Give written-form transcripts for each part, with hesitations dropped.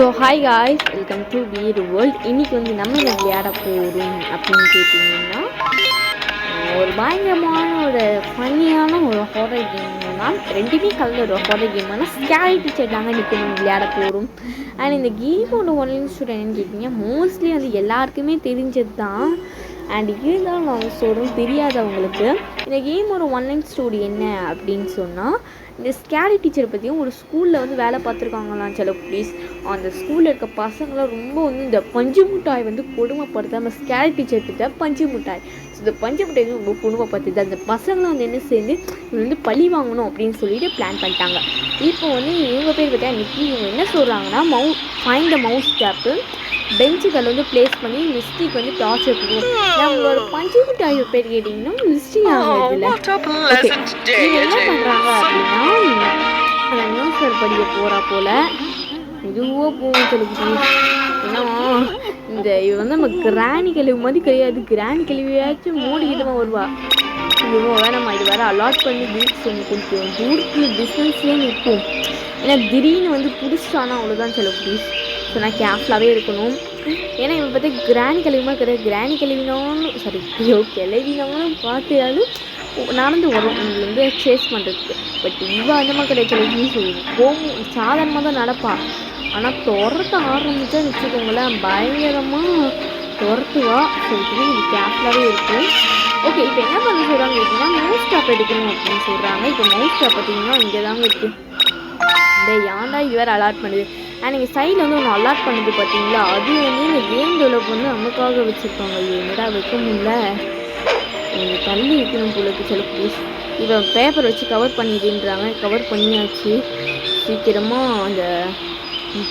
So hi guys, welcome to வீடு world. இன்றைக்கி வந்து நம்ம என்ன விளையாட போகிறோம் அப்படின்னு கேட்டிங்கன்னா, ஒரு பயங்கரமான ஒரு ஃபன்னியான ஒரு ஹாரர் கேம் தான். ரெண்டுமே கலந்து ஒரு ஹாரர் கேம். ஆனால் ஸ்கேரி டீச்சர் தாங்க இன்றைக்கி நம்ம விளையாட போகிறோம். அண்ட் இந்த கேமோட ஒன்லைன் ஸ்டோரி என்னன்னு கேட்டிங்கன்னா, மோஸ்ட்லி வந்து எல்லாருக்குமே தெரிஞ்சது தான். அண்ட் இருந்தாலும் நான் சொல்கிறோம் தெரியாதவங்களுக்கு இந்த கேமோட ஒன்லைன் ஸ்டோரி என்ன அப்படின்னு சொன்னால், இந்த ஸ்கேரி டீச்சர் பற்றியும் ஒரு ஸ்கூலில் வந்து வேலை பார்த்துருக்காங்களாம் சில ப்ளீஸ். அந்த ஸ்கூலில் இருக்க பசங்களாம் ரொம்ப வந்து இந்த பஞ்சு மிட்டாய் வந்து கொடுமைப்படுத்த அந்த ஸ்கேரி டீச்சர் கிட்ட பஞ்சு மிட்டாய். ஸோ இந்த பஞ்சு மிட்டாய் வந்து ரொம்ப கொடுமைப்படுத்துது. அந்த பசங்களும் வந்து என்ன சேர்ந்து இவங்க வந்து பழி வாங்கணும் அப்படின்னு சொல்லிட்டு பிளான் பண்ணிட்டாங்க. இப்போ வந்து இவங்க பேர் பார்த்தா இன்றைக்கி இவங்க என்ன சொல்கிறாங்கன்னா, ஃபைண்ட் த மவுஸ் கேப்பு பெஞ்சுகள் வந்து பிளேஸ் பண்ணி மிஸ்டேக் வந்து டார்ச்சர் பண்ணுவோம். நம்மளோட பஞ்சு மிட்டாய் பேர் கேட்டிங்கன்னா மிஸ்டேக் ஆகுதுல்ல. இவங்க என்ன பண்ணுறாங்க அப்படின்னா, அந்த நியூஸ் பேப்பர் படிக்க போகிறா போல் இதுவாக போகும் சொல்லிக்கிட்டு. ஏன்னா இந்த இவ வந்து நம்ம கிராணி கழிவு மாதிரி கிடையாது. கிராணி கழிவையாச்சும் மூடிக்கிட்டு தான் வருவா. இதுவோ வேணாம்மா, இது வேறு அலாட் பண்ணி வீக்ஸ் ஒன்று கொஞ்சம் தூரத்து டிஸ்டன்ஸ்லேயே நிற்போம். ஏன்னா திடீர்னு வந்து பிடிச்சிட்டானா அவ்வளோதான் சொல்ல ப்ளீஸ். ஸோ நான் கேர்ஃபுல்லாகவே இருக்கணும். ஏன்னா இவன் பார்த்தா கிராணி கழிவுமா கிடையாது. கிராணி கழிவினாலும் சாரி கிளவினாலும் பார்த்தாலும் நடந்து வரும் நம்மளை வந்து சேஸ் பண்ணுறதுக்கு. பட் இவன் அந்த மாதிரி கிடையாது. போகும் சாதாரணமாக தான் நடப்பாள். ஆனால் துரத்த ஆரம்பித்தா வச்சுக்கோங்களேன், பயங்கரமாக துரத்துவா. ஸோ இது கேர்ஃபுல்லாகவே இருக்குது. ஓகே, இப்போ என்ன பண்ண சொல்கிறாங்க அப்படின்னா, மவுஸ் ஸ்டாப் எடுக்கணும் அப்படின்னு சொல்கிறாங்க. இப்போ மவுஸ் ஸ்டாப் பார்த்தீங்கன்னா இங்கே தாங்க இருக்குது. இந்த ஏன்டா இது வேறு அலாட் பண்ணுது. அண்ட் நீங்கள் சைடில் வந்து ஒன்று அலாட் பண்ணுது பார்த்தீங்களா, அது வந்து இந்த கேம் டெவலப் வந்து நமக்காக வச்சுருப்பாங்க. என்னடா வைக்க முடியல, தள்ளி வைக்கணும் போலக்கு சில ப்ளீஸ். இவன் பேப்பர் வச்சு கவர் பண்ணிடுன்றாங்க. கவர் பண்ணியாச்சு. சீக்கிரமாக அந்த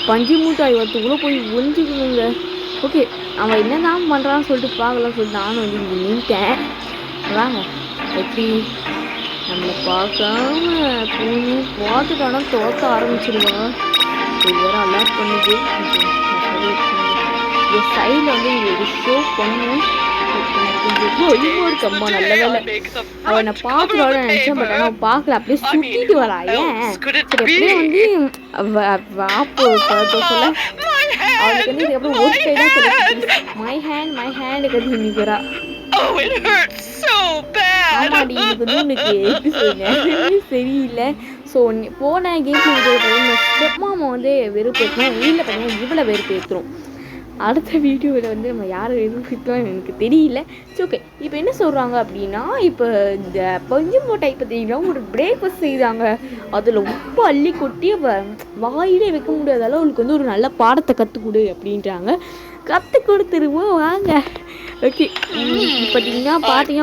பஞ்சு மூட்டாய் வரத்துக்குள்ளே போய் ஒழிஞ்சிக்கணுங்க. ஓகே, அவன் என்ன தான் பண்ணுறான்னு சொல்லிட்டு பார்க்கலாம் சொல்லிட்டு நானும் வந்து இங்கே நின்ட்டேன். வாங்க, எப்படி நம்மளை பார்க்காம போகணும். பார்த்துட்டானா தோற்க ஆரம்பிச்சிருவான். இது வேறு அலாட் பண்ணுது. இந்த சைடில் வந்து இது ஒரு ஷோ பண்ணும். ஒரு கம்மா நல்ல வேலை அவனை பார்த்துட நினச்சேன். பட் ஆனால் பார்க்கல, அப்படியே சுட்டிட்டு வரா. ஏன் சரி அப்படியே வந்து வாப்பு சொல்ல அவனுக்கு வந்து இதுக்கப்புறம் ஒரு சைடு தான் சொல்லி மை ஹேண்ட் கட்டி நிற்கிறா. ஆமாடி, இதுக்கு வந்து உனக்கு எப்படி சொல்லுங்க சரியில்லை. ஸோ போன கேம் ஸ்டெப்மாமா வந்து வெறுப்பு ஏற்றணும். வீட்டில் பார்த்தீங்கன்னா இவ்வளோ வெறுப்பு ஏற்றுரும். அடுத்த வீடியோவில் வந்து நம்ம யார் எதுவும் எனக்கு தெரியல. ஸோ ஓகே, இப்போ என்ன சொல்கிறாங்க அப்படின்னா, இப்போ இந்த பஞ்சு மூட்டை பார்த்தீங்கன்னா ஒரு பிரேக்ஃபாஸ்ட் செய்தாங்க. அதில் உப்பு அள்ளி கொட்டி வாயிலே வைக்க முடியாதால அவளுக்கு வந்து ஒரு நல்ல பாடத்தை கற்றுக்கொடு அப்படின்றாங்க. கற்றுக் கொடுத்துருவோம் வாங்க. ஓகே, பார்த்தீங்கன்னா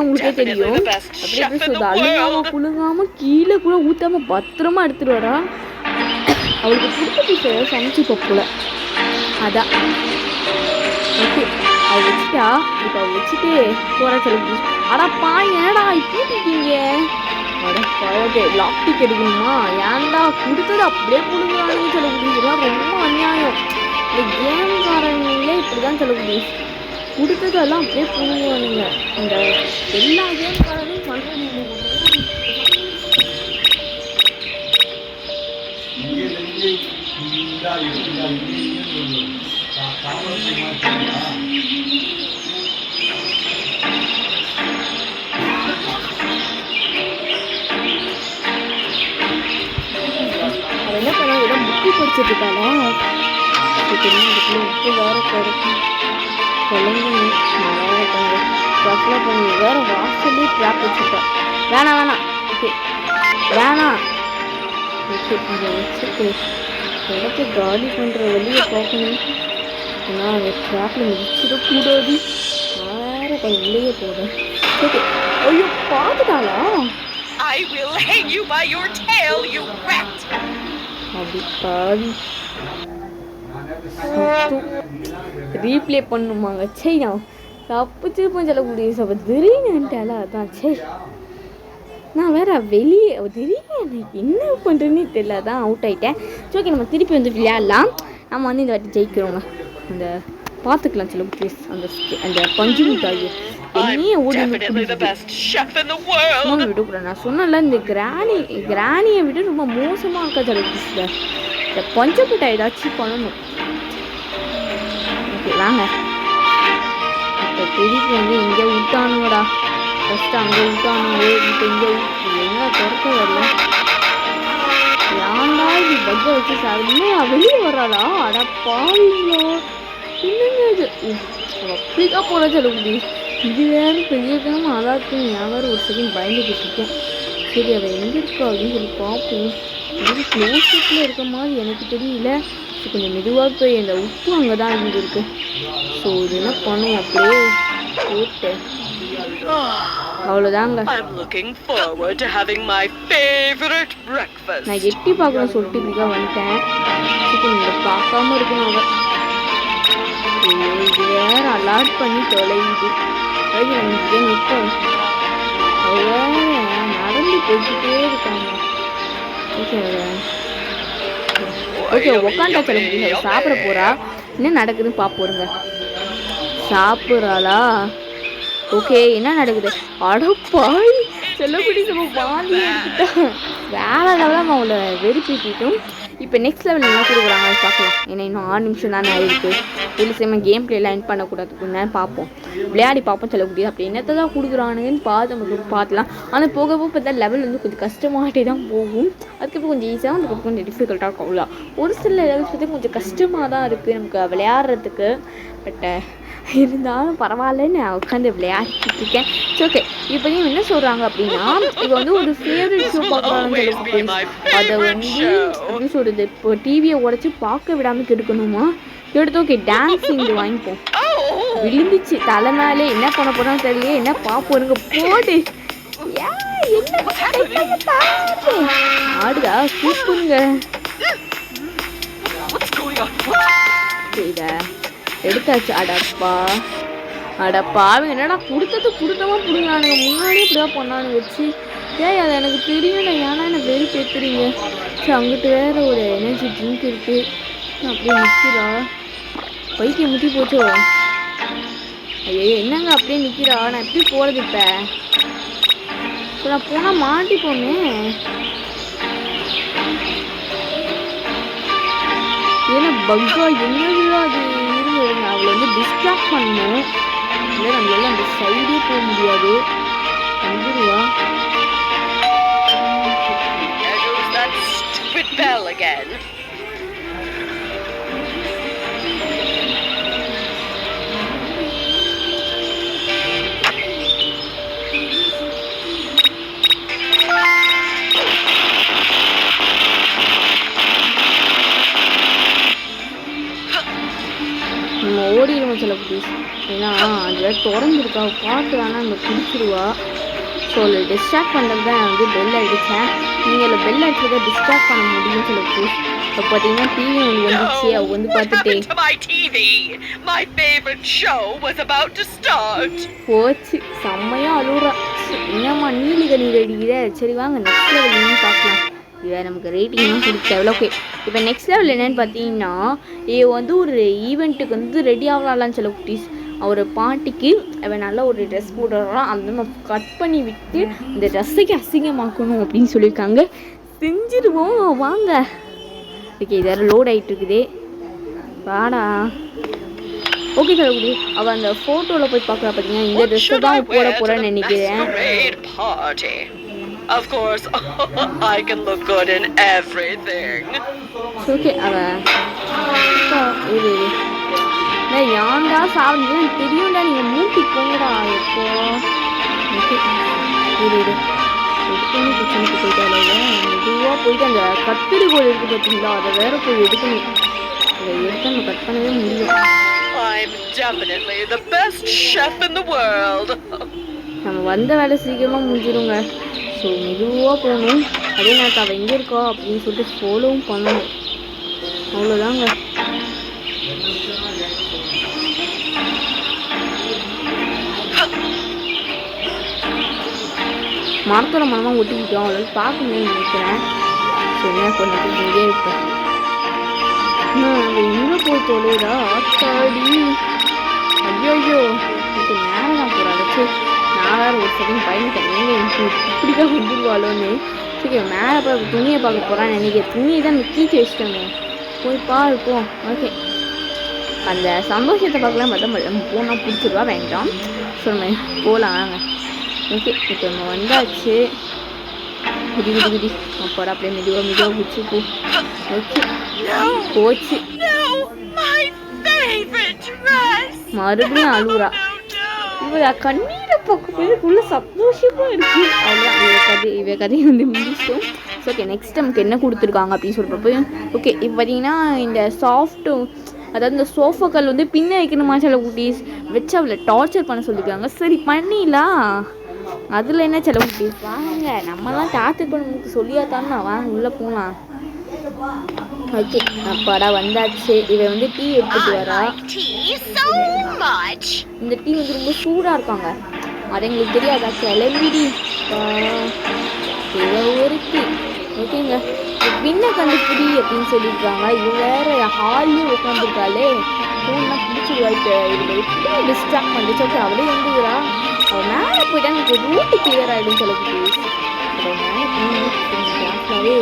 உங்களுக்கே தெரியும். அப்படி எப்படி சொல்லுது, அழுகாமல் புழுங்காமல் கீழே கூட ஊற்றாமல் பத்திரமா எடுத்துகிட்டு வரா. அவளுக்கு பிடிச்ச பீஸ் சமைச்சு போல அதான். ஓகே, அவள் வச்சுட்டா. இப்போ அவள் வச்சுட்டு போகிற சொல்லி. ஆனால் என்னடா இப்படிங்க ஓகே லாக் டிக் எடுக்கணுமா? ஏன்டா கொடுத்தது அப்படியே கொடுக்குறாங்கன்னு சொல்ல முடியுதுலாம் ரொம்ப அநியாயம். இந்த கேம்காரங்களே இப்படி தான் சொல்ல முடியும். கொடுத்தது எல்லாம் அப்படியே புழுங்குவானுங்க. இந்த எல்லா கேம்காரனையும் பண்ணுறாங்க. என்ன பண்ணா ஏதோ புக்கு படிச்சுட்டு இருக்காளா? அதுக்குள்ள உப்பு வேற கிடைக்கும். குழந்தைங்க நல்லா இருக்காங்க. ரஃப்லாம் பண்ணி வேற வாசல்லே ட்ராப் வச்சுருக்கா. வேணாம் ஓகே வேணாம். ஓகே, இதை வச்சுட்டு இடத்த காலி பண்ணுற வழியை பார்க்கணும். ஏன்னா அந்த ட்ராப்பில் மிதிச்சிடக்கூடாது. வேற கையிலேயே போகிறேன். ஓகே, ஐயோ பார்த்துட்டாளா? அப்படி பாதி ரீப்ளே பண்ணுமாங்க. சரி, நான் தப்பிச்சிருப்பேன் சொல்லக்கூடிய சப்ப திடீர்னுட்டால அதான். சரி, நான் வேற வெளியே திடீர்னு எனக்கு என்ன பண்ணுறேன்னே தெரியல, தான் அவுட் ஆகிட்டேன். சரி, ஓகே, நம்ம திருப்பி வந்து விளையாடலாம். நம்ம வந்து இந்த வாட்டி ஜெயிக்கிறோங்க. அந்த பார்த்துக்கலாம் சில ப்ளீஸ். அந்த பஞ்சு மிட்டாய் என்னையே ஓடி விடக்கூடாது. நான் சொன்னல, இந்த கிராணியை விட ரொம்ப மோசமாக இருக்கா சில ப்ளீஸில். இந்த பஞ்சு மிட்டாய் ஏதாச்சும் பண்ணணும். ஓகே வாங்க. இப்போ திருப்பி வந்து இங்கே விட்டானுங்கடா. ஃபஸ்ட்டு அங்கே விட்டானுங்க, இப்போ இங்கே என்ன துரத்த வரல. ஏன்டா இப்படி பக்கை வச்சு சாப்பிடுமே வெளியே வராளா? அடா பாவீங்களா, என்னங்க இது அப்படிதான் போட சொல்லுங்க. இது வேறு பெரிய கிழமை அதாக்கும் யாரும் ஒரு செகண்ட் பயந்துக்கிட்டு இருக்கேன். சரி அவள் எங்கே இருக்கா அப்படின்னு சொல்லி பார்ப்போம். இது க்ளோஸில் இருக்க மாதிரி எனக்கு தெரியல. கொஞ்சம் மெதுவாக போய் அந்த உப்பு அங்கே தான் இருந்துருக்கு. ஸோ இது என்ன பண்ணுவோம் அப்படியே போட்டு அவ்வளோதாங்க. நான் எட்டி பார்க்கணும் சொல்லிட்டு இப்படிதான் வந்துட்டேன். நீங்கள் பார்க்காம இருக்கணும். அவள் இது வேற அலாட் பண்ணி தொலையுது. நமக்கு நிற்போம். அவ நடந்து போய்கிட்டே இருக்காங்க. ஓகே ஓகே உக்காண்டா சொல்ல முடியும். சாப்பிட போறா. என்ன நடக்குதுன்னு பார்ப்போருங்க. சாப்பிட்றாளா? ஓகே என்ன நடக்குது? அடப்பாய் சொல்லக்கூடிய நம்ம பாதி எடுத்துட்டா. வேலை லெவலாக அவளை வெறுப்பிட்டும். இப்போ நெக்ஸ்ட் லெவலில் என்ன கொடுக்குறாங்கன்னு பார்க்கலாம். ஏன்னா இன்னும் 6 நிமிஷம் தானே ஆயிருக்கு. இல்லை சேம கேம் பிளேலாம் என் பண்ணக்கூடாது. கொஞ்சம் பார்ப்போம், விளையாடி பார்ப்போம் சொல்லக்கூடியது. அப்படி என்னத்தை தான் கொடுக்குறானுங்கன்னு பார்த்து நம்ம பார்க்கலாம். ஆனால் போக போக பார்த்தா லெவல் வந்து கொஞ்சம் கஷ்டமாகிட்டே தான் போகும். அதுக்கப்புறம் கொஞ்சம் ஈஸியாக, அதுக்கப்புறம் கொஞ்சம் டிஃபிகல்ட்டாக இருக்கும். அவ்வளோ ஒரு சில லெவல்ஸ் வந்து கொஞ்சம் கஷ்டமாக தான் இருக்குது நமக்கு விளையாடுறதுக்கு. பட் இருந்தாலும் பரவாயில்லன்னு நான் உட்காந்து விளையாடிட்டு இருக்கேன். ஓகே இப்போ நீங்கள் என்ன சொல்கிறாங்க அப்படின்னா, இப்போ வந்து ஒரு ஃபேவரட் ஷோ பார்க்குறாங்கன்னு சொல்லி அதை வந்து எப்படி சொல்கிறது, இப்போ டிவியை உடச்சி பார்க்க விடாமல் கெடுக்கணுமா? எடுத்து ஓகே டான்ஸ் இங்கே வாங்கிப்போம். விழுந்துச்சு தலை மேலே. என்ன பண்ண போறோம் தெரியல. என்ன பார்ப்போருங்க போடு. ஆடுதா சூப்புங்க. இத எடுத்தாச்சு. அடப்பா என்னடா கொடுத்தமா பிடுங்கானுங்க. முன்னாடியே இப்படிதான் பண்ணானுங்க வச்சு. ஏய் அது எனக்கு தெரியல. ஏன்னா என்ன வெறி பேத்துறீங்க. சரி அங்கிட்டு வேற ஒரு எனர்ஜி ட்ரிங்க் இருக்கு. அப்படியே நிற்கிறா. பைத்தியம் முட்டி போச்சோ. ஐயோ என்னங்க அப்படியே நிற்கிறா. நான் எப்படி போகிறது? இப்போ நான் போனால் மாட்டிப்போமே. ஏன்னா பக்கா என்ன விழாது இருங்க. அவளை வந்து டிஸ்ட்ராக்ட் பண்ணணும். இல்லை நம்மளால அந்த சைடே போக முடியாது. வந்துடுவா. ஓடிடுவோம் சில ப்ளீஸ். ஏன்னா அதில் திறந்துருக்கா பார்த்து வேணால் அந்த பிடிச்சிடுவா. ஸோ அதில் டிஸ்ட்ராக்ட் பண்ணுறது தான் வந்து பெல் அடித்தேன். நீங்கள் அதில் பெல் அடிச்சதை டிஸ்ட்ராக்ட் பண்ண முடியும்னு சில ப்ளீஸ். இப்போ பார்த்தீங்கன்னா டிவி ஒன்று வந்துச்சு. அவ வந்து பார்த்துட்டே போச்சு செம்மையாக அழுகுறா. என்னம்மா நீலிக நீர் அடிக்கிற. சரி வாங்க நெக்ஸ்ட் லெவல் பார்க்கலாம். இதை நமக்கு ரேட்டிங்லாம் கொடுத்தேன். ஓகே இப்போ நெக்ஸ்ட் லெவல் என்னென்னு பார்த்தீங்கன்னா, வந்து ஒரு ஈவெண்ட்டுக்கு வந்து ரெடி ஆகலாம்னு சொல்ல குட்டீஸ். ஒரு பாட்டிக்கு அவன் நல்லா ஒரு ட்ரெஸ் போடுறான். அந்த நம்ம கட் பண்ணி விட்டு இந்த ட்ரெஸ்ஸுக்கு அசிங்கமாக்கணும் அப்படின்னு சொல்லியிருக்காங்க. செஞ்சிருவோம் வாங்க. ஓகே இதெல்லாம் லோட் ஆகிட்டு இருக்குதே. வாடா. ஓகே சொல்லக்கூடிய அவள் அந்த ஃபோட்டோவில் போய் பார்க்குறா. பார்த்தீங்கன்னா இந்த ட்ரெஸ்ஸை தான் போட போகிறேன்னு நினைக்கிறேன். Of course, I can look good in everything. Okay, நான் யாண்டா சாப்பிடுங்க தெரியும்டா. நீங்கள் மூட்டி போங்கடா. எப்போ கிச்சனுக்கு போயிட்டாலே மெதுவாக போயிட்டு அந்த கத்திரி கோழி இருக்குது பார்த்தீங்களா, அதை வேற போய் எடுக்கணும். அதை எடுத்து நம்ம கட் பண்ணவே முடியும். I'm definitely the best chef in the world. நம்ம வந்த வேலை சீக்கிரமாக முடிஞ்சிடுங்க. ஸோ மெதுவாக போகணும். அதே நேரத்தில் அவள் எங்கே இருக்கா அப்படின்னு சொல்லிட்டு ஃபாலோவும் பண்ணணும். அவ்வளோதாங்க. மரத்தோட மரமாக ஒட்டிக்கிட்டோம். அவ்வளோ பார்க்கணும்னு நினைக்கிறேன். ஸோ என்ன கொஞ்சம் இங்கே இருப்பேன். அவள் எங்கே போய் தொலைடா ஆத்தாடி. ஐயோ இது நேரம் தான் போகிறா. வச்சு நான் வேறு ஒரு செகண்ட் பயந்துட்டேன். இப்படி தான் வந்துடுவாளோன்னு. சரி மேலே போய் துணியை பார்க்க போகிறான்னு நினைக்கிறேன். துணியை தான் கீச்சு வச்சுட்டாங்க. போய் பார்ப்போம். ஓகே அந்த சந்தோஷத்தை பார்க்கலாம் பார்த்தா நம்ம போனால் பிடிச்சிருவா வேண்டாம். ஸோ நம்ம போகலாம் வாங்க. ஓகே இப்போ நம்ம வந்தாச்சு. குடி குடி குடி அப்பாடா அப்படியே மெதுவாக பிடிச்சி போ. ஓகே போச்சு. மறுபடியும் அழுகுறா. இவ கண்ணீரை பார்க்கும்போது சந்தோஷமாக இருக்கு. அவ்வளோ இவ கதையை வந்து முடிச்சோம். ஸோ ஓகே நெக்ஸ்ட் நமக்கு என்ன கொடுத்துருக்காங்க அப்படின்னு சொல்கிறப்போ ஓகே இப்போ பார்த்தீங்கன்னா இந்த சாஃப்ட்டு அதாவது இந்த சோஃபாக்கள் வந்து பின்ன வைக்கணுமா சில குட்டீஸ் வச்சு அவளை டார்ச்சர் பண்ண சொல்லியிருக்காங்க. சரி பண்ணிடலாம், அதில் என்ன சில குட்டீஸ் வாங்க நம்ம தான் டார்ச்சர் பண்ண சொல்லியாத்தான்னு வாங்க உள்ளே போகலாம். ஓகே அப்பாடா வந்தாச்சு. இவன் வந்து டீ எடுத்துட்டு வரா. இந்த டீ வந்து ரொம்ப சூடாக இருக்காங்க, அது எங்களுக்கு தெரியாதா கிளம்பிடி ஒரு டீ. ஓகேங்க பின்ன கண்டுபிடி அப்படின்னு சொல்லியிருக்காங்க. இது வேற ஹால்லேயே உட்காந்துருக்காளே ஃபோன்லாம் பிடிச்சிருவாய்ட்டு இதில் எப்படி டிஸ்ட்ராக்ட் பண்ணிச்சு. ஓகே அவளே வந்துக்கிறா. அவள் மேலே போயிட்டா எனக்கு ரூட்டு கிளியர் ஆகிடும் சொல்லிட்டு அவள் மேலே கிளாஸ்லாவே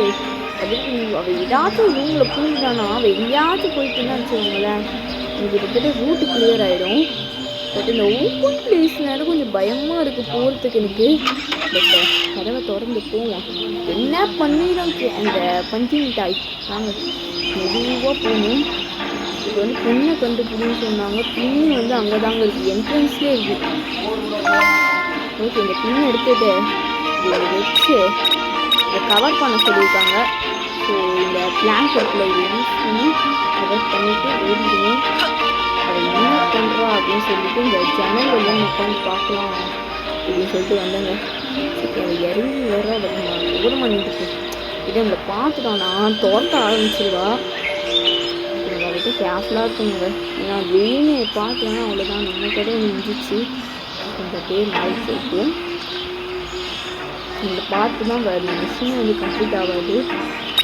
அதுக்கு அவள் ஏதாச்சும் ரூமில் பூந்தானா அவள் எங்கேயாச்சும் போயிட்டுன்னு வச்சுக்கோங்களேன் எனக்கு கிட்டத்தட்ட ரூட்டு கிளியர் ஆகிடும். பட் இந்த ஓப்பன் பிளேஸ்னால கொஞ்சம் பயமாக இருக்குது போகிறதுக்கு எனக்கு. பட் கதவை திறந்து போவோம். என்ன பண்ணிடும் அந்த பஞ்சு மிட்டாய் வாங்க மெதுவாக போகணும். இப்போ வந்து பொண்ணை கண்டுபிடின்னு சொன்னாங்க. பின் வந்து அங்கே தாங்க இருக்குது, என்ட்ரன்ஸ்லேயே இருக்குது. ஓகே இந்த பின் எடுத்துகிட்டு இதை வச்சு இதை கவர் பண்ண சொல்லியிருக்காங்க. ஸோ இந்த பிளாங்கெட்டில் இதை யூஸ் பண்ணி கவர் பண்ணிவிட்டு ஓடிடுவோம். அதை என்ன பண்ணுறா அப்படின்னு சொல்லிட்டு இந்த ஜன்னல் எல்லாம் உட்காந்து பார்க்கலாம் அப்படின்னு சொல்லிட்டு வந்தேங்க. சரி அவள் இறங்கி வர அதை உரம் பண்ணிட்டு இதை நம்மளை பார்த்துட்டானா தோட்ட ஆரம்பிச்சிருவா. நம்ம அவர்கிட்ட கேர்ஃபுல்லாக இருக்குங்க. ஏன்னா வெயின்னு பார்த்தோன்னா அவ்வளோதான் நம்ம கடை முடிஞ்சிச்சு. அந்த பேர் மாறி போயிட்டு இதை பார்த்து தான் இந்த மிஷின் வந்து கம்ப்ளீட் ஆகாது.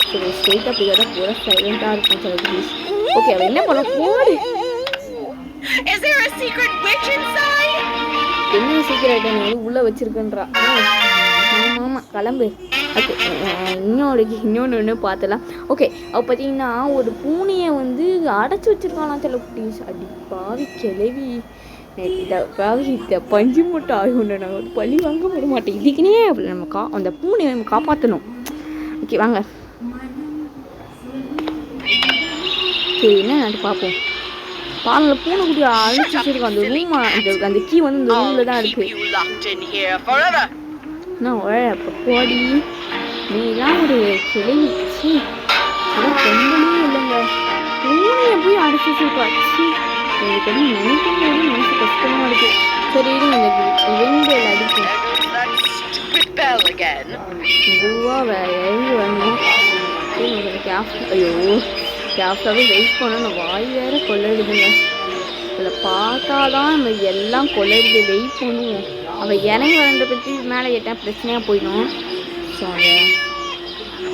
ஸோ ஸ்ட்ரெயிட்டாக அப்படி தான் பூரா சைலண்ட்டாக இருக்கும் சில ப்ளீஸ். ஓகே அவள் என்ன பண்ண போடு என்ன சீக்கிரம் வந்து உள்ளே வச்சிருக்கன்றா. ஆமாம் ஆமாம் கிளம்பு. ஓகே இன்னொன்று ஒன்று பார்த்தலாம். ஓகே அவள் பார்த்தீங்கன்னா ஒரு பூனையை வந்து அடைச்சி வச்சிருக்காளாம் சில குட்டீஸ். அடி பாவி கிளவி இந்த பஞ்சு மூட்டை ஆகும்னு நான் வந்து பழி வாங்க விட மாட்டேன். இதுக்குன்னே நம்ம அந்த பூனையை நம்ம காப்பாற்றணும். ஓகே வாங்க சரி என்ன நான் பார்ப்போம். பாருங்க பூனை குட்டி அழிச்சு வச்சிருக்கோம். அந்த ரூம் அந்த கீ வந்து இந்த ரூமில் தான் இருக்குது. நான் அப்போ போடி நீலாம் ஒரு கிளம்பிச்சு அதான் பொங்கலே இல்லைங்க. பூனையை போய் அடைச்சி வச்சிருக்காச்சு. எனக்கு வந்து நினைக்கும் போது மனசு கஷ்டமாக இருக்குது. சரி இந்த விண்டோவில் அடிக்கும் இதுவாக இறங்கி வரணும். ஐயோ கேப்டாகவே வெயிட் பண்ணணும். வாய் வேறு கொள்ளடுதுங்க. இதில் பார்த்தா தான் நம்ம எல்லாம் கொள்ளடுது. வெயிட் பண்ணுவோம். அவள் இறங்கி வரதை பற்றி மேலே ஏட்டா பிரச்சனையாக போயிடும். ஸோ அந்த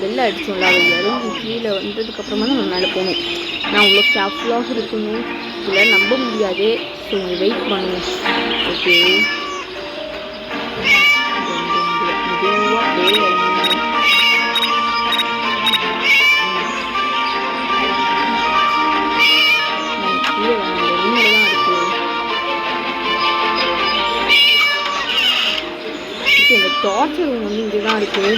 வெளில அடிச்சோம்ல அவள் இறங்கி கீழே வந்ததுக்கப்புறமா நம்ம மேலே போகணும். நான் அவ்வளோ கேர்ஃபுல்லாக இருக்கணும். இதில் நம்ப முடியாது. ஸோ நீங்கள் வெயிட் பண்ணுவோம். ஓகே மெதுவாக இந்த டார்ச்சர் ரூம் வந்து இங்கே தான் இருக்குது.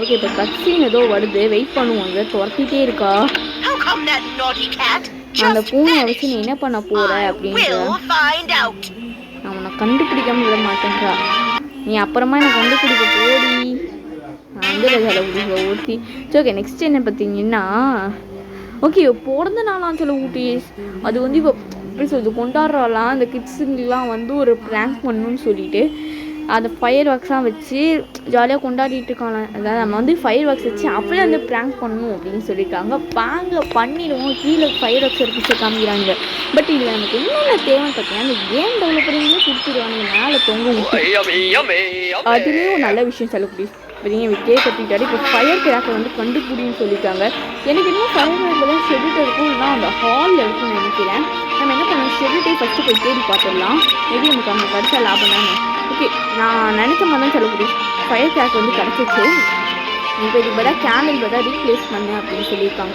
ஓகே இப்போ கட்சீன் ஏதோ வருது. வெயிட் பண்ணுவாங்க. துரத்திட்டே இருக்கா. அந்த பூனை வச்சு நீ என்ன பண்ண போற அப்படின்ற நான் உன்னை கண்டுபிடிக்காம விட மாட்டேன்றா. நீ அப்புறமா எனக்கு கண்டுபிடிக்க போடி நான் வந்து சில ஊட்டி. சரி ஓகே நெக்ஸ்ட் என்ன பார்த்தீங்கன்னா ஓகே பிறந்த நாளாம் சில ஊட்டிஸ் அது வந்து இப்போ எப்படி சொல்லுது கொண்டாடுறாலாம். அந்த கிட்ஸுங்கெலாம் வந்து ஒரு ப்ராங்க் பண்ணணும்னு சொல்லிட்டு அந்த ஃபயர் ஒர்க்ஸ்லாம் வச்சு ஜாலியாக கொண்டாடிட்டு இருக்காங்க. அதாவது நம்ம வந்து ஃபயர் ஒர்க்ஸ் வச்சு அப்படியே வந்து ப்ராங்க் பண்ணணும் அப்படின்னு சொல்லியிருக்காங்க. வாங்க பண்ணிடுவோம். கீழே ஃபயர் ஒர்க்ஸ் பிடிச்ச காமிக்கிறாங்க. பட் இதில் நமக்கு என்னென்ன தேவைன்னு பார்த்தீங்கன்னா அந்த கேம் டெவலப்பரிங்களே கொடுத்துருவாங்க மேலே தொங்க விட்டு. அதுலேயும் ஒரு நல்ல விஷயம் சொல்ல முடியும். இப்போதைங்க விக்கே கட்டிட்டாரு. இப்போ ஃபயர் கிராக்கர் வந்து கண்டுபிடின்னு சொல்லியிருக்காங்க. எனக்கு இன்னும் ஃபயர் கிராக்கர் தான் ஷெடியூட் இருக்கும், இல்லைனா அந்த ஹாலில் இருக்கும்னு நினைக்கிறேன். நம்ம என்ன பண்ணணும், ஷெடியூட்டை ஃபஸ்ட்டு போய் தேடி பார்த்துடலாம். மேபி நமக்கு அவங்க கிடச்சா லாபம் தானே. ஓகே, நான் நினச்ச மாதிரி தான் சொல்லக்கூடிய ஃபயர் கிராக்கர் வந்து கிடச்சிச்சு. இப்போ இது பதிலாக கேண்டில் பதிலாக ரீப்ளேஸ் பண்ணு அப்படின்னு சொல்லியிருக்காங்க.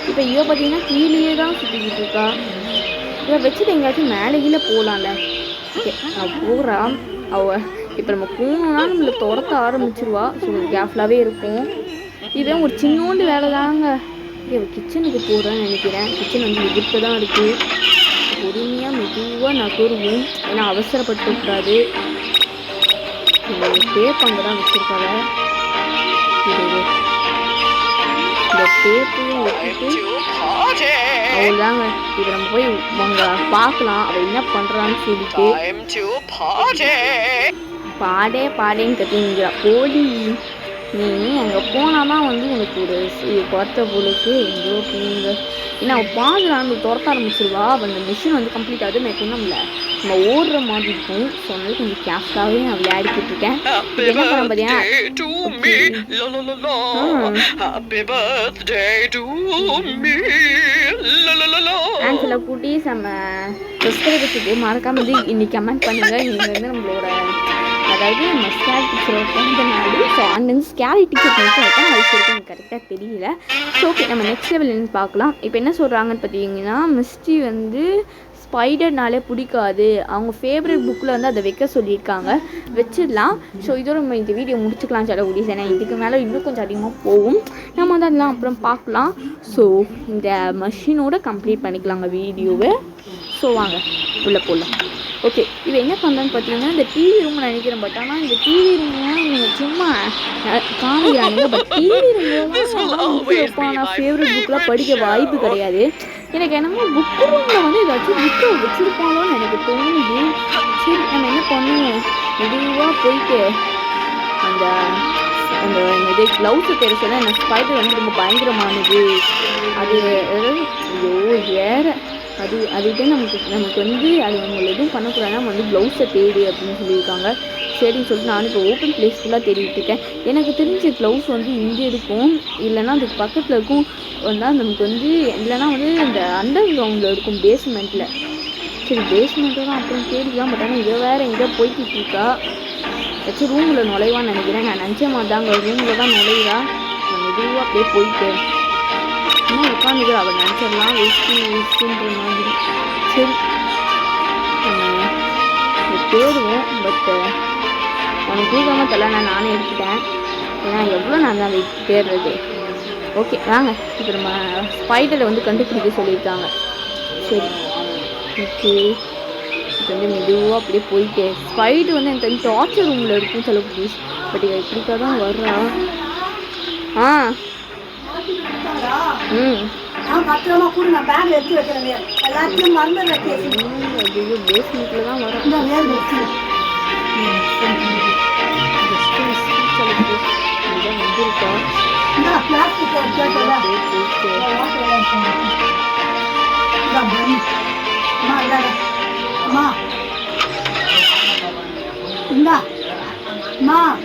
இப்போ இவ பார்த்தீங்கன்னா கீழே தான் சுற்றிக்கிட்டு இருக்கா. இதை வச்சுட்டு எங்கேயாச்சும் மேலே கீழே போகலாம்ல. ஓகே, அவள் போகிறா. அவள் இப்போ நம்ம போகணுன்னா நம்மளை துரத்த ஆரம்பிச்சிருவா. ஸோ கேர்ஃபுல்லாகவே இருக்கும். இதுதான் ஒரு சின்னோண்டு வேலை தாங்க. அவள் கிச்சனுக்கு போகிறேன்னு நினைக்கிறேன். கிச்சன் வந்து எதிர்ப்பு தான் இருக்குது. பொறுமையாக மெதுவாக நகருவோம், ஏன்னா அவசரப்பட்டுக்கூடாது. இந்த டேப் அங்கே தான் வச்சுருக்காங்க. இந்த டேப்பையும் வச்சுட்டு அவள்தாங்க. இதை நம்ம போய் அவங்க பார்க்கலாம் அவள் என்ன பண்ணுறான்னு சொல்லிட்டு. பாடேன்னு கற்றுங்கிறா. போடி, நீ அங்கே போனால் தான் வந்து உனக்கு ஒரு குறைத்த பொழுது எங்கேயோ போங்க. ஏன்னா அவள் பாதுகான்னு துரத்த ஆரம்பிச்சிருவா. அவள் அந்த மிஷின் வந்து கம்ப்ளீட் ஆகுது. மேற்கொண்டு நம்ம ஓடுற மாதிரி இருக்கும். ஸோ அதனால கொஞ்சம் கேர்ஃபுல்லாகவே நான் விளையாடிக்கிட்டு இருக்கேன். என்ன பண்ண பார்த்தீங்கன்னா ஆன்சலை கூட்டி நம்ம சப்ஸ்கிரைபர்ஸுக்கு மறக்காம வந்து இன்னைக்கு கமெண்ட் பண்ணுங்கள். நீங்கள் வந்து நம்மளோட அதாவது நம்ம ஸ்கேர் டீச்சரோட பிறந்த நாள். ஸோ அந்த ஸ்கேரி டீச்சர் மட்டும் எத்தனை வயசு இருக்குது எனக்கு கரெக்டாக தெரியல. ஸோ ஓகே, நம்ம நெக்ஸ்ட் லெவல் என்னன்னு பார்க்கலாம். இப்போ என்ன சொல்கிறாங்கன்னு பார்த்தீங்கன்னா, மிஸ்டி வந்து ஸ்பைடர்னாலே பிடிக்காது, அவங்க ஃபேவரட் புக்கில் வந்து அதை வைக்க சொல்லியிருக்காங்க. வச்சிடலாம். ஸோ இதோட நம்ம இந்த வீடியோ முடிச்சுக்கலாம் சொல்ல முடியும். ஏன்னா இதுக்கு மேலே இன்னும் கொஞ்சம் அதிகமாக போகும். நம்ம வந்து அதெல்லாம் அப்புறம் பார்க்கலாம். ஸோ இந்த மஷினோட கம்ப்ளீட் பண்ணிக்கலாங்க வீடியோவை. ஸோ வாங்க உள்ளே போடலாம். ஓகே, இப்போ என்ன பண்ணுறேன்னு பார்த்தீங்கன்னா, இந்த டிவி ரூம் நினைக்கிறேன். பட் ஆனால் இந்த டிவி ரூம்லாம் நீங்கள் சும்மா காமிக்கிறாங்க. பட் டிவி ரூம்லாம் வைப்பான ஃபேவரட் புக்கெலாம் படிக்க வாய்ப்பு கிடையாது. எனக்கு என்னமோ புக்கு ரூமில் வந்து ஏதாச்சும் புக்கை வச்சுருப்பாங்களோன்னு எனக்கு தோணுது. சரி, நம்ம என்ன பண்ணுவோம், மெதுவாக போயிட்டு அந்த அந்த இது க்ளவுஸை தெரிச்சதான் எனக்கு ஸ்பைடர் வந்து ரொம்ப பயங்கரமானது. அது ஐயோ வேறு அதுகிட்டே நமக்கு வந்து அது அவங்களை எதுவும் பண்ணக்கூடாதுன்னா நம்ம வந்து க்ளவுஸை தேடி அப்படின்னு சொல்லியிருக்காங்க. சரின்னு சொல்லிட்டு நானும் இப்போ ஓப்பன் பிளேஸ் ஃபுல்லாக தேடிட்டு இருக்கேன். எனக்கு தெரிஞ்ச க்ளவுஸ் வந்து இங்கே இருக்கும், இல்லைன்னா அதுக்கு பக்கத்தில் இருக்கும். வந்தால் நமக்கு வந்து இல்லைன்னா வந்து இந்த அண்டர் கிரவுண்டில் இருக்கும், பேஸ்மெண்ட்டில். சரி, பேஸ்மெண்ட்டில் தான் அப்புறம் தேடிக்கலாம். பட் ஆனால் இதை வேறு எங்கே போய்கிட்டு இருக்கா. வச்சு ரூமில் நுழைவான்னு நினைக்கிறேன். நான் நினச்ச மாதிரி தாங்க ரூமில் தான் நுழையிறா. நான் மெதுவாக அப்படியே போயிட்டு இன்னும் உட்காந்துக்கிற அவள் நினச்சிடலாம் வேஸ்ட்டுன்ற மாதிரி. சரி, நம்ம தேடுவோம். பட்டு அவனுக்கு தூக்காமல் தெரியல, நானே எடுத்துட்டேன். ஏன்னா எவ்வளோ நான் தான் தேடுறது. ஓகே வாங்க, இப்போ நம்ம ஸ்பைடரை வந்து கண்டுபிடிக்க சொல்லியிருக்காங்க. சரி ஓகே, இப்போ வந்து மெதுவாக அப்படியே போயிட்டு ஸ்பைடர் வந்து எனக்கு டார்ச்சர் ரூமில் இருக்குன்னு சொல்ல ப்ளீஸ். பட் இவள் இப்படிக்கா தான் வர்றா. பத்திரமா கூட நான் பேக்ல எடுத்து வைக்கிறேன். எல்லாத்தையும் மறந்து பேஸ்மெண்ட்ல தான் வரும்.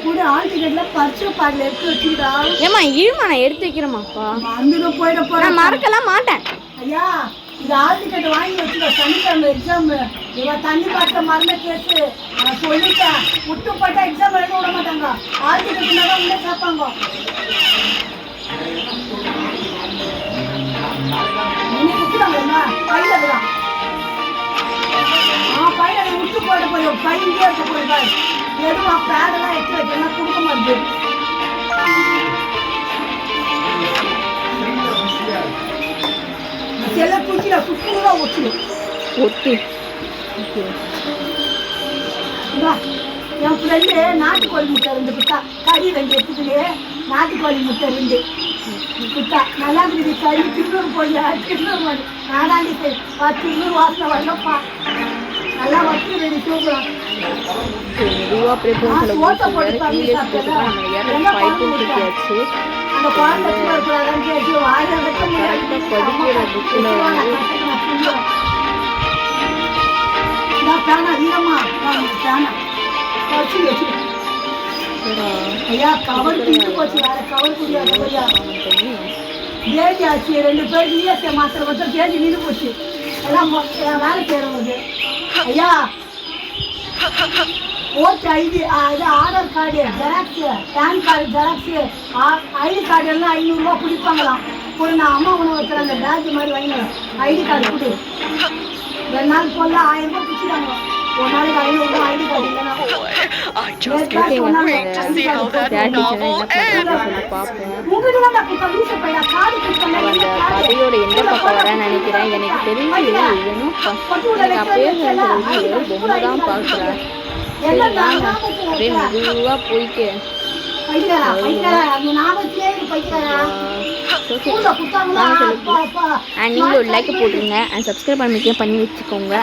கூட ஆல் டிக்கெட்ல பர்ஸ் பாக்கெட்ல எடுத்து வச்சுடா. ஏமா இருமா, நான் எடுத்து வைக்கிறேமாப்பா. மறந்துட போயிட போறேன். நான் மறக்கலாம் மாட்டேன். ஐயா, இது ஆல் டிக்கெட் வாங்கி வச்சுக்கோ. சனிக்கிழமை எக்ஸாம். இவ தண்ணி பாட்டில் மறந்த கேஸு. நான் சொல்லிட்டேன், விட்டு போட்டா எக்ஸாம் எழுத விட மாட்டாங்க. ஆல் டிக்கெட்னா தான் உள்ளே கேட்பாங்க. நீ விட்டுறாங்க பையில தான். பையில விட்டு போயிட போய் பையிலே இருக்க போயிருப்பாரு. எதுவா பேடெல்லாம் எடுத்து வைக்கலாம் கொடுக்க மாட்டேன். செல்ல தூக்கில சுத்தமாக ஒட்டு. என் ஃப்ரெண்டு நாட்டுக்கோழி முட்டை 2 குத்தா, கறி 2 எடுத்துட்டு நாட்டுக்கோழி முட்டை 2 குத்தா. நல்லா இருக்குது கறி. திருநூறு கோழியா, திருநூறு கோழி நாடாண்டி திருநூறு வாசனை வரலப்பா. நல்லா வச்சு 2 தூக்கலாம். ஓட்ட போட்டு தண்ணி சாப்பிட்டா அந்த குழந்தை இருக்கக்கூடாதான்னு கேட்டு வாயில வைக்க முடியாது. பேனா வீரமா பேனா வச்சு வச்சு ஐயா கவர் கிழிஞ்சு போச்சு, வேற கவர் முடியாது ஐயா. பேஜி ஆச்சு 2 பேர் இஎஸ்ஐ மாத்திரை மட்டும் பேஜி நின்று போச்சு. எல்லாம் வேலை செய்யறவங்க ஐயா. ஓட்டு ஐடி, இது Aadhaar card xerox, PAN card xerox, ID card எல்லாம் 500 ரூபா பிடிப்பாங்களாம். போய் நான் அம்மா உணவு வைக்கிறேன், அந்த பேட்ஜ் மாதிரி வாங்கினேன். ஐடி கார்டு கொடு, 2 நாள் போடலாம் 1000 ரூபாய் பிடிச்சிட்டாங்க. ஒரு நாளைக்கு 500 ரூபாய் ஐடி கார்டு இல்லைன்னா. I just can't wait to see how that novel ends. உங்ககிட்ட தான் நான் கொடுத்த லூசு பையா கார்டு கொடுத்தேன். அந்த கதையோட எந்த பக்கம் வரேன்னு நினைக்கிறேன். எனக்கு தெரிஞ்சு இன்னும் அப்படியே பொம்மை தான் பார்க்குறேன். சரிங்களா, அப்படியே மெதுவாக போயிட்டு அண்ட் நீங்கள் ஒரு லைக் போட்டுருங்க அண்ட் சப்ஸ்கிரைப் பண்ணி வச்சுக்கோங்க.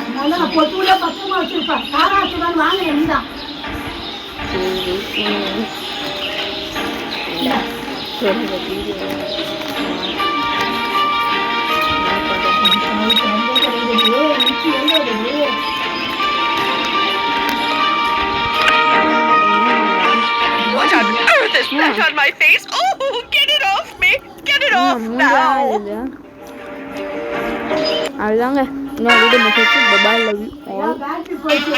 சரி What on earth is that on my face? Oh, get it off me! Get it off now! அதுதாங்க இன்னொரு video message. Bye, love you all. Battery போயிட்டு